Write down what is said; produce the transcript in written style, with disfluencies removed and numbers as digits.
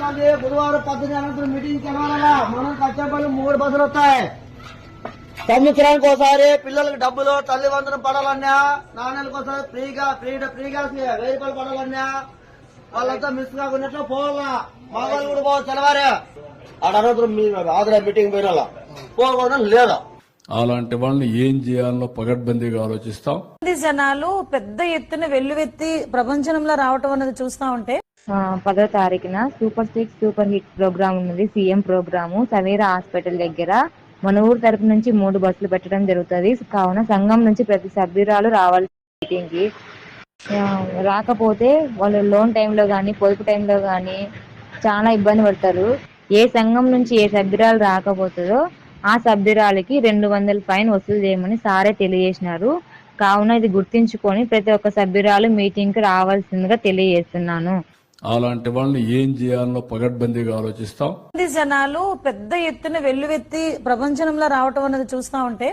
మంది బుధవారం 18 అనంతరం మీటింగ్ వెళ్ళాలా. మనం కచ్చేపల్లి 3 బస్సులు వస్తాయి. సంవత్సరానికి ఒకసారి పిల్లలకి డబ్బులు తల్లి వందనం పడాలన్నా, నాన్నలకు ఒకసారి ఫ్రీగా 1000 రూపాయలు పడాలన్నా వాళ్ళంతా మిస్ కాకుండా పోవాలా. మగవాళ్ళు కూడా పోవాలి తెల్లవారే. అనంతరం ఆదరా మీటింగ్ పోయినా పోకూడదు లేదా. అలాంటి వాళ్ళని ఏం చేయాలో పగడ్బందీగా ఆలోచిస్తాం. జనాలు పెద్ద ఎత్తున వెల్లువెత్తి ప్రపంచంలో రావటం అనేది చూస్తా ఉంటే 10వ తారీఖున సూపర్ 6 సూపర్ హిట్ ప్రోగ్రామ్ ఉన్నది. సీఎం ప్రోగ్రాము సవేరా హాస్పిటల్ దగ్గర మన ఊరు తరపు నుంచి 3 బస్సులు పెట్టడం జరుగుతుంది. కావున సంఘం నుంచి ప్రతి సభ్యురాలు రావాలి మీటింగ్ కి. రాకపోతే వాళ్ళు లోన్ టైంలో కానీ పొదుపు టైంలో కానీ చాలా ఇబ్బంది పడతారు. ఏ సంఘం నుంచి ఏ సభ్యురాలు రాకపోతుందో ఆ సభ్యురాలకి 200 ఫైన్ వసూలు చేయమని సారే తెలియజేసినారు. కావున ఇది గుర్తించుకొని ప్రతి ఒక్క సభ్యురాలు మీటింగ్ కి రావాల్సిందిగా తెలియజేస్తున్నాను. అలాంటి వాళ్ళని ఏం చేయాలో పగడ్బందీగా ఆలోచిస్తాం. జనాలు పెద్ద ఎత్తున వెల్లువెత్తి ప్రపంచంలో రావటం అనేది చూస్తా ఉంటే